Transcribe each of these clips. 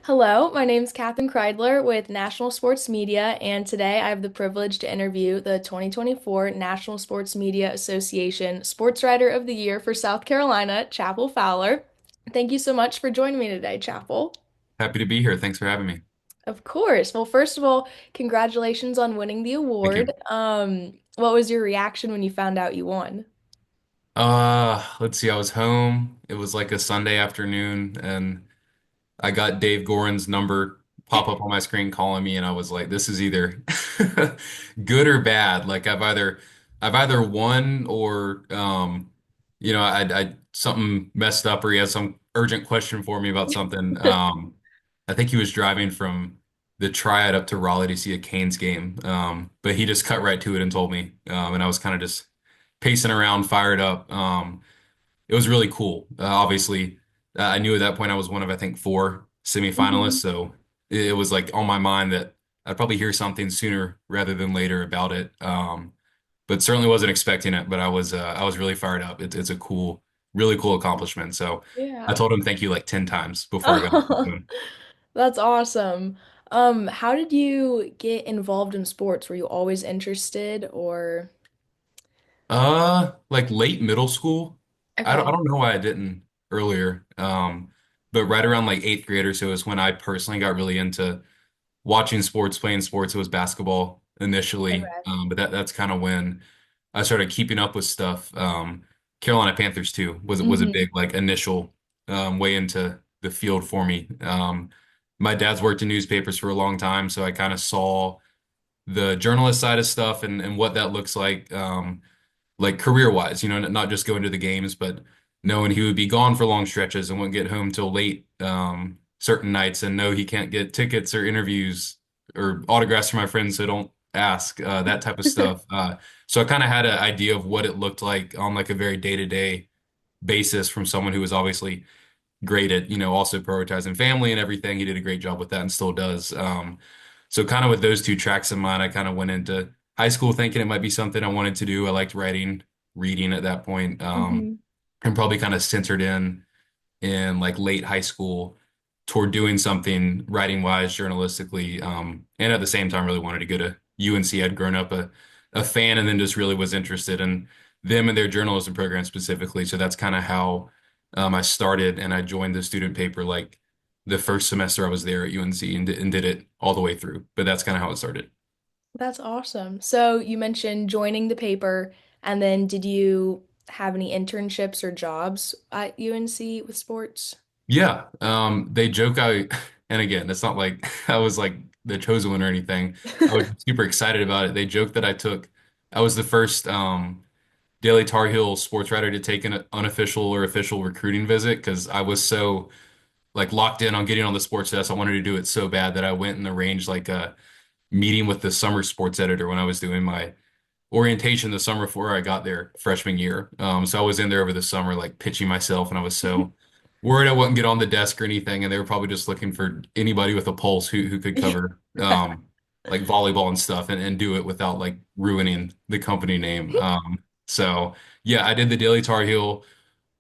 Hello, my name is Katherine Kreidler with National Sports Media, and today I have the privilege to interview the 2024 National Sports Media Association Sportswriter of the Year for South Carolina, Chapel Fowler. Thank you so much for joining me today, Chapel. Happy to be here. Thanks for having me. Of course. Well, first of all, congratulations on winning the Thank award. you. What was your reaction when you found out you won? Let's see. I was home. It was like a Sunday afternoon, and I got Dave Gorin's number pop up on my screen calling me, and I was like, "This is either good or bad. Like I've either won or I something messed up, or he has some urgent question for me about something." I think he was driving from the Triad up to Raleigh to see a Canes game, but he just cut right to it and told me, and I was kind of just pacing around, fired up. It was really cool. Obviously, I knew at that point I was one of, I think, four semifinalists, Mhm. so it was like on my mind that I'd probably hear something sooner rather than later about it. But certainly wasn't expecting it, but I was really fired up. It's a cool, really cool accomplishment. So I Yeah. told him thank you like 10 times before I got off the Oh, phone. that's awesome. How did you get involved in sports? Were you always interested or? Like late middle school. I Okay. don't know why I didn't earlier. But right around like eighth grade or so is when I personally got really into watching sports, playing sports. It was basketball initially, Okay. but that's kind of when I started keeping up with stuff. Carolina Panthers too was a Hmm. big like initial way into the field for me. My dad's worked in newspapers for a long time, so I kind of saw the journalist side of stuff and what that looks like career wise, not just going to the games, but knowing he would be gone for long stretches and wouldn't get home till late certain nights and know he can't get tickets or interviews or autographs from my friends, so don't ask that type of stuff. So I kind of had an idea of what it looked like on like a very day-to-day basis from someone who was obviously great at, also prioritizing family and everything. He did a great job with that and still does. So kind of with those two tracks in mind, I kind of went into high school thinking it might be something I wanted to do. I liked writing, reading at that point, Hmm. and probably kind of centered in like late high school toward doing something writing wise, journalistically, and at the same time really wanted to go to UNC. I'd grown up a fan and then just really was interested in them and their journalism program specifically. So that's kind of how I started, and I joined the student paper like the first semester I was there at UNC and did it all the way through. But that's kind of how it started. That's awesome. So you mentioned joining the paper, and then did you have any internships or jobs at UNC with sports? Yeah, they joke and again, it's not like I was like the chosen one or anything. I was super excited about it. They joked that I was the first Daily Tar Heel sports writer to take an unofficial or official recruiting visit because I was so like locked in on getting on the sports desk. I wanted to do it so bad that I went and arranged like a meeting with the summer sports editor when I was doing my orientation the summer before I got there freshman year. So I was in there over the summer, like pitching myself, and I was so worried I wouldn't get on the desk or anything. And they were probably just looking for anybody with a pulse who could cover like volleyball and stuff and do it without like ruining the company name. So yeah, I did the Daily Tar Heel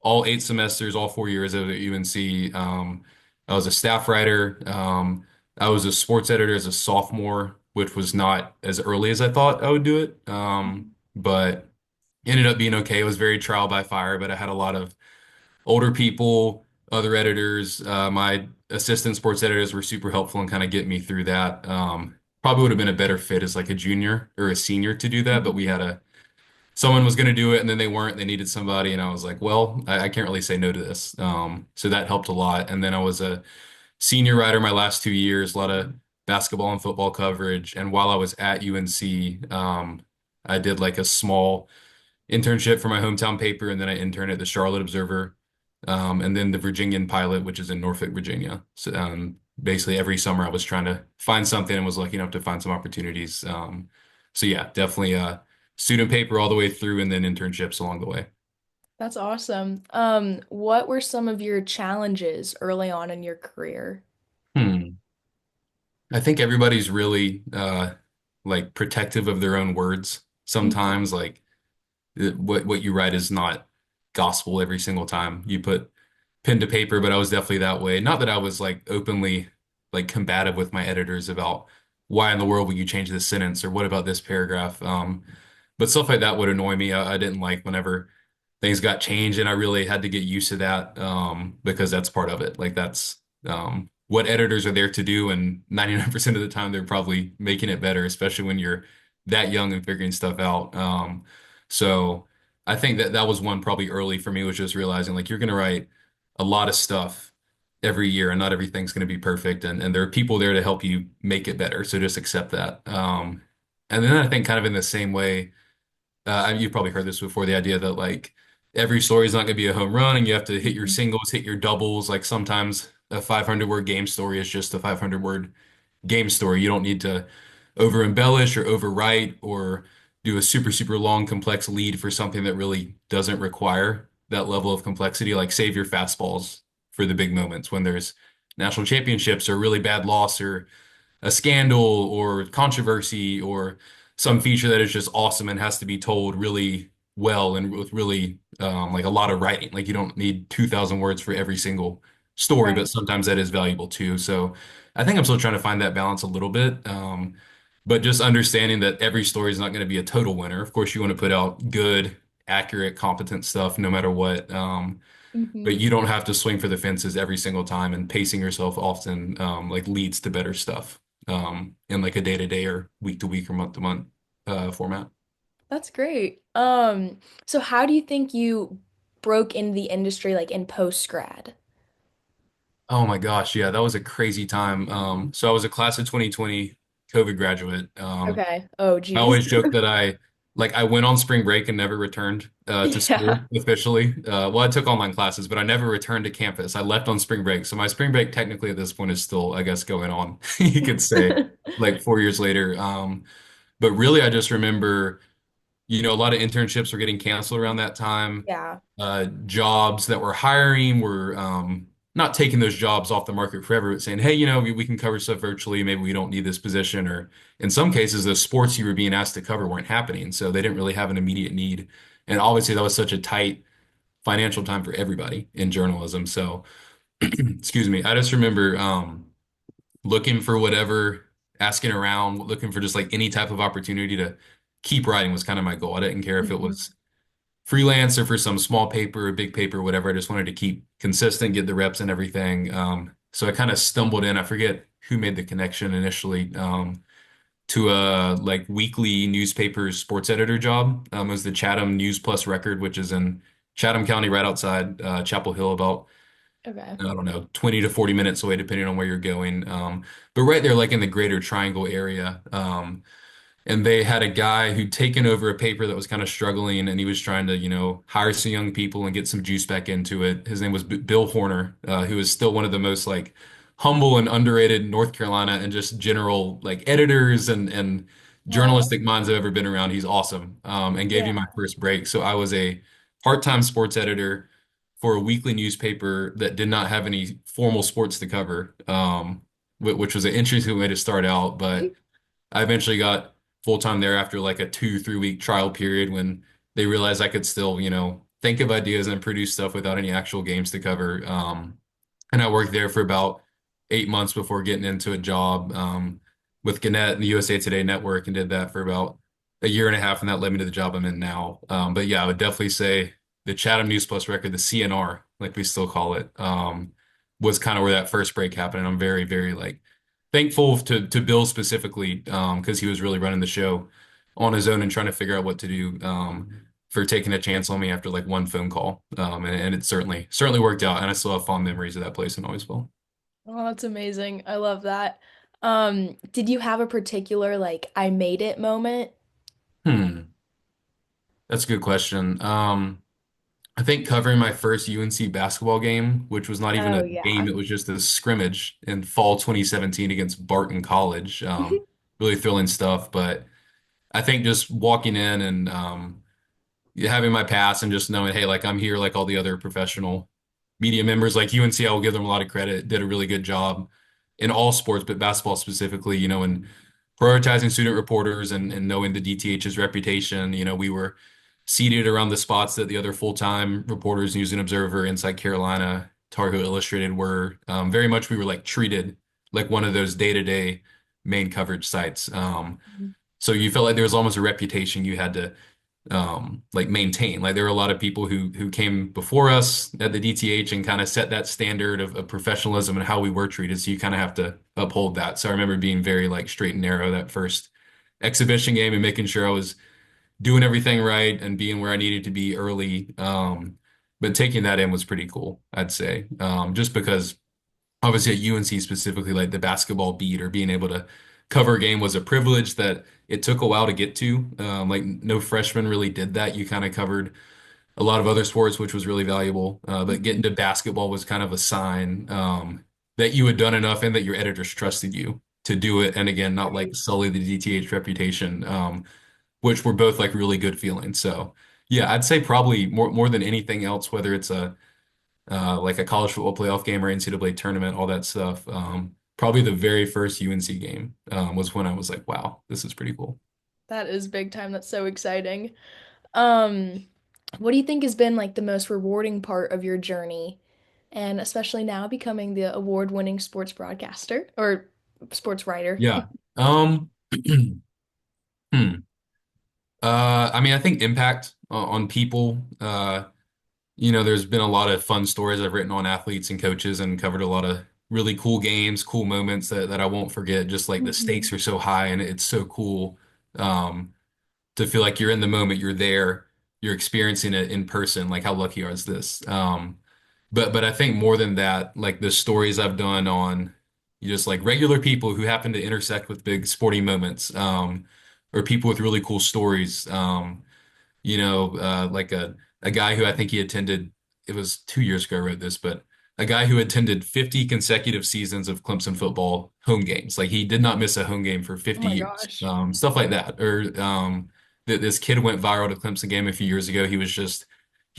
all 8 semesters, all 4 years at UNC. I was a staff writer. I was a sports editor as a sophomore, which was not as early as I thought I would do it. But ended up being okay. It was very trial by fire, but I had a lot of older people, other editors. My assistant sports editors were super helpful and kind of get me through that. Probably would have been a better fit as like a junior or a senior to do that, but we Mhm. had a someone was going to do it and then they weren't. They needed somebody, and I was like, well, I can't really say no to this. So that helped a lot. And then I was a senior writer my last 2 years, a lot of basketball and football coverage. And while I was at UNC, I did like a small internship for my hometown paper, and then I interned at the Charlotte Observer, and then the Virginian Pilot, which is in Norfolk, Virginia. So basically every summer I was trying to find something and was lucky enough to find some opportunities. So yeah, definitely student paper all the way through, and then internships along the way. That's awesome. What were some of your challenges early on in your career? Hmm. I think everybody's really like protective of their own words Mhm. sometimes. Like what you write is not gospel every single time you put pen to paper, but I was definitely that way. Not that I was like openly like combative with my editors about why in the world would you change this sentence or what about this paragraph. But stuff like that would annoy me. I didn't like whenever things got changed, and I really had to get used to that because that's part of it. Like that's what editors are there to do, and 99% of the time they're probably making it better, especially when you're that young and figuring stuff out. So I think that that was one probably early for me was just realizing like you're going to write a lot of stuff every year, and not everything's going to be perfect, and there are people there to help you make it better. So just accept that. And then I think kind of in the same way you've probably heard this before, the idea that like every story is not going to be a home run and you have to hit your Mhm. singles, hit your doubles. Like sometimes a 500 word game story is just a 500 word game story. You don't need to over embellish or overwrite or do a super, super long, complex lead for something that really doesn't require that level of complexity. Like save your fastballs for the big moments when there's national championships or really bad loss or a scandal or controversy or some feature that is just awesome and has to be told really well and with really like a lot of writing. Like you don't need 2,000 words for every single story, but Right. sometimes that is valuable too. So I think I'm still trying to find that balance a little bit. But just understanding that every story is not going to be a total winner. Of course, you want to put out good, accurate, competent stuff no matter what. But Hmm. you don't have to swing for the fences every single time, and pacing yourself often like leads to better stuff in like a day to day or week to week or month to month format. That's great. So how do you think you broke into the industry like in post grad? Oh my gosh, yeah, that was a crazy time. So I was a class of 2020 COVID graduate. Okay. Oh, I geez. always joke that I went on spring break and never returned to Yeah. school officially. Well, I took online classes, but I never returned to campus. I left on spring break. So my spring break technically at this point is still, I guess, going on. You could say like 4 years later. But really, I just remember, a lot of internships were getting canceled around that time. Yeah. Jobs that were hiring were not taking those jobs off the market forever, but saying, hey, we can cover stuff virtually. Maybe we don't need this position. Or in some cases, the sports you were being asked to cover weren't happening. So they didn't really have an immediate need. And obviously, that was such a tight financial time for everybody in journalism. So, excuse me, I just remember looking for whatever, asking around, looking for just like any type of opportunity to keep writing was kind of my goal. I didn't care if it Hmm. was freelance or for some small paper or big paper, whatever. I just wanted to keep consistent, get the reps and everything. So I kind of stumbled in. I forget who made the connection initially to a like weekly newspaper sports editor job. It was the Chatham News Plus Record, which is in Chatham County, right outside Chapel Hill, about Okay. I don't know, 20 to 40 minutes away, depending on where you're going. But right there, like in the greater Triangle area. And they had a guy who'd taken over a paper that was kind of struggling, and he was trying to, hire some young people and get some juice back into it. His name was Bill Horner, who is still one of the most like humble and underrated North Carolina and just general like editors and Wow. journalistic minds I've ever been around. He's awesome, and gave me Yeah. my first break. So I was a part-time sports editor for a weekly newspaper that did not have any formal sports to cover, which was an interesting way to start out, but. I eventually got full time there after like a 2, 3 week trial period when they realized I could still, think of ideas and produce stuff without any actual games to cover. And I worked there for about 8 months before getting into a job with Gannett and the USA Today network and did that for about a year and a half. And that led me to the job I'm in now. But yeah, I would definitely say the Chatham News Plus record, the CNR, like we still call it, was kind of where that first break happened. And I'm very, very like thankful to Bill specifically because he was really running the show on his own and trying to figure out what to do for taking a chance on me after like one phone call. And it certainly worked out. And I still have fond memories of that place in Noisville. Oh, that's amazing. I love that. Did you have a particular like I made it moment? Hmm, that's a good question. I think covering my first UNC basketball game, which was not even a Oh game, yeah. it was just a scrimmage in fall 2017 against Barton College. Really thrilling stuff. But I think just walking in and having my pass and just knowing, hey, like I'm here like all the other professional media members, like UNC, I will give them a lot of credit, did a really good job in all sports, but basketball specifically, and prioritizing student reporters and knowing the DTH's reputation. We were seated around the spots that the other full-time reporters, News and Observer, Inside Carolina, Tar Heel Illustrated were. Very much we were like treated like one of those day-to-day main coverage sites. So you felt like there was almost a reputation you had to like maintain. Like there were a lot of people who came before us at the DTH and kind of set that standard of professionalism and how we were treated. So you kind of have to uphold that. So I remember being very like straight and narrow that first exhibition game and making sure I was doing everything right and being where I needed to be early. But taking that in was pretty cool, I'd say. Just because obviously at UNC specifically, like the basketball beat or being able to cover a game was a privilege that it took a while to get to. Like no freshman really did that. You kind of covered a lot of other sports, which was really valuable. But getting to basketball was kind of a sign that you had done enough and that your editors trusted you to do it. And again, not like Right. sully the DTH reputation, which were both like really good feelings. So yeah, I'd say probably more than anything else, whether it's a like a college football playoff game or NCAA tournament, all that stuff. Probably the very first UNC game was when I was like, wow, this is pretty cool. That is big time. That's so exciting. Um, what do you think has been like the most rewarding part of your journey? And especially now becoming the award-winning sports broadcaster or sports writer. Yeah. Hmm. I mean, I think impact on people. There's been a lot of fun stories I've written on athletes and coaches and covered a lot of really cool games, cool moments that I won't forget. Just like the Mhm. stakes are so high and it's so cool. Um, to feel like you're in the moment, you're there, you're experiencing it in person. Like how lucky is this? But I think more than that, like the stories I've done on just like regular people who happen to intersect with big sporting moments, or people with really cool stories. Like a guy who I think he attended, it was 2 years ago I wrote this, but a guy who attended 50 consecutive seasons of Clemson football home games. Like he did not miss a home game for Oh 50 my years. gosh. Stuff like that. Or this kid went viral to Clemson game a few years ago. He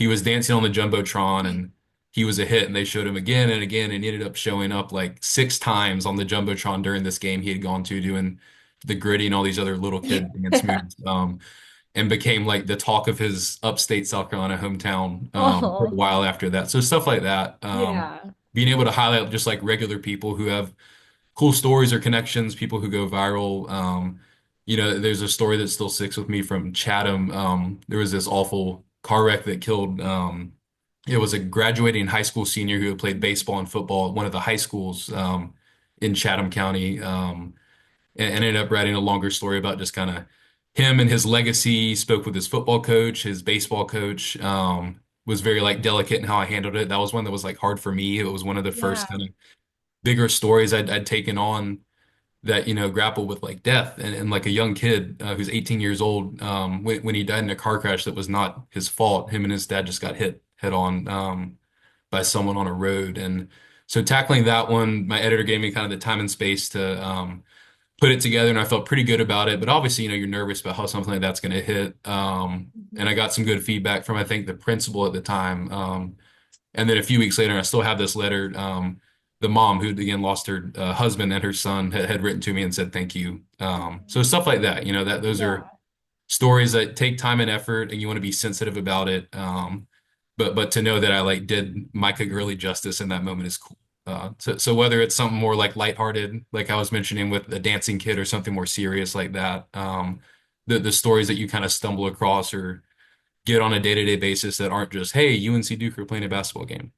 was dancing on the Jumbotron and he was a hit and they showed him again and again and he ended up showing up like 6 times on the Jumbotron during this game he had gone to doing the gritty and all these other little kid dance Yeah. moves. And became like the talk of his upstate South Carolina hometown for a Oh, while after that. So stuff like that. yeah. Being able to highlight just like regular people who have cool stories or connections, people who go viral. There's a story that still sticks with me from Chatham. There was this awful car wreck that killed. It was a graduating high school senior who had played baseball and football at one of the high schools in Chatham County. And ended up writing a longer story about just kind of him and his legacy. Spoke with his football coach, his baseball coach. Was very like delicate in how I handled it. That was one that was like hard for me. It was one of the first Yeah. kind of bigger stories I'd taken on that grappled with like death and like a young kid who's 18 years old when he died in a car crash that was not his fault. Him and his dad just got hit head on by someone on a road. And so tackling that one, my editor gave me kind of the time and space to put it together and I felt pretty good about it. But obviously, you're nervous about how something like that's going to hit. And I Mhm. got some good feedback from, I think, the principal at the time. And then a few weeks later, I still have this letter. The mom, who again lost her husband and her son, had written to me and said thank you. So stuff like that, that those are Yeah. stories that take time and effort, and you want to be sensitive about it. But to know that I like did Micah Gurley justice in that moment is cool. So whether it's something more like lighthearted, like I was mentioning with a dancing kid, or something more serious like that, the stories that you kind of stumble across or get on a day-to-day basis that aren't just, hey, UNC Duke are playing a basketball game.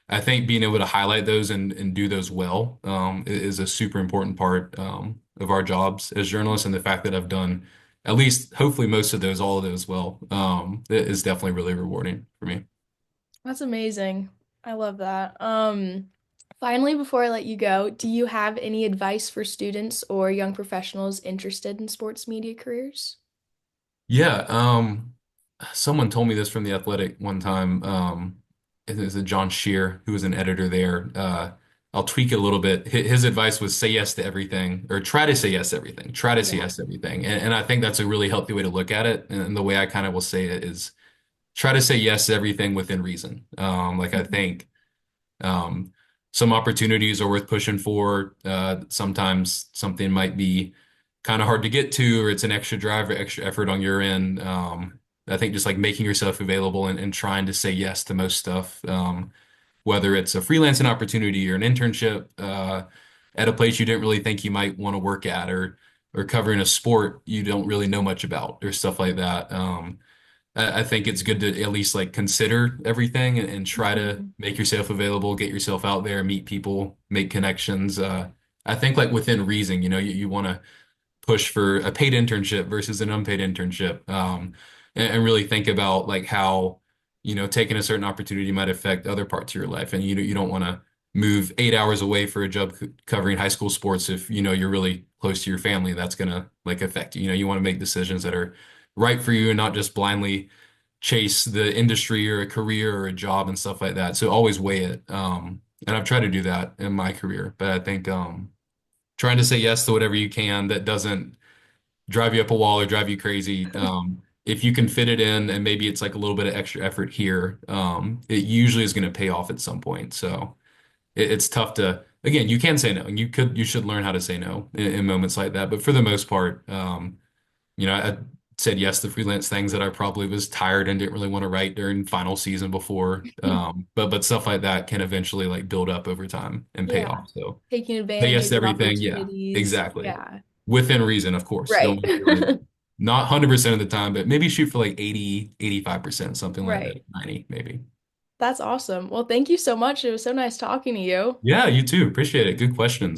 I think being able to highlight those and do those well is a super important part of our jobs as journalists. And the fact that I've done at least, hopefully, most of those, all of those well, is definitely really rewarding for me. That's amazing. I love that. Finally, before I let you go, do you have any advice for students or young professionals interested in sports media careers? Yeah, someone told me this from The Athletic one time. It was a John Shear, who was an editor there. I'll tweak it a little bit. His advice was say yes to everything, or try to say yes to everything. Try to say Yeah. yes to everything. And I think that's a really healthy way to look at it. And the way I kind of will say it is try to say yes to everything within reason. Like I Mhm. think um, some opportunities are worth pushing for. Sometimes something might be kind of hard to get to, or it's an extra drive or extra effort on your end. I think just like making yourself available and trying to say yes to most stuff, whether it's a freelancing opportunity or an internship. at a place you didn't really think you might want to work at, or covering a sport you don't really know much about, or stuff like that. I think it's good to at least like consider everything and try to Mhm. make yourself available, get yourself out there, meet people, make connections. I think like within reason, you want to push for a paid internship versus an unpaid internship, and really think about like how, taking a certain opportunity might affect other parts of your life. And you don't want to move 8 hours away for a job covering high school sports if you're really close to your family. That's gonna like affect you. You want to make decisions that are right for you and not just blindly chase the industry or a career or a job and stuff like that. So always weigh it. And I've tried to do that in my career, but I think trying to say yes to whatever you can that doesn't drive you up a wall or drive you crazy. If you can fit it in and maybe it's like a little bit of extra effort here, it usually is going to pay off at some point. So it's tough to, again, you can say no, and you should learn how to say no in moments like that. But for the most part, I said yes to freelance things that I probably was tired and didn't really want to write during final season before. But stuff like that can eventually like build up over time and pay Yeah. off. So Taking say yes advantage to of everything. Yeah, opportunities. exactly. Yeah. Within reason, of course. Don't Right. want to do it. Not 100% of the time, but maybe shoot for like 80, 85%, something like that. Right. 90, maybe. That's awesome. Well, thank you so much. It was so nice talking to you. Yeah, you too. Appreciate it. Good questions.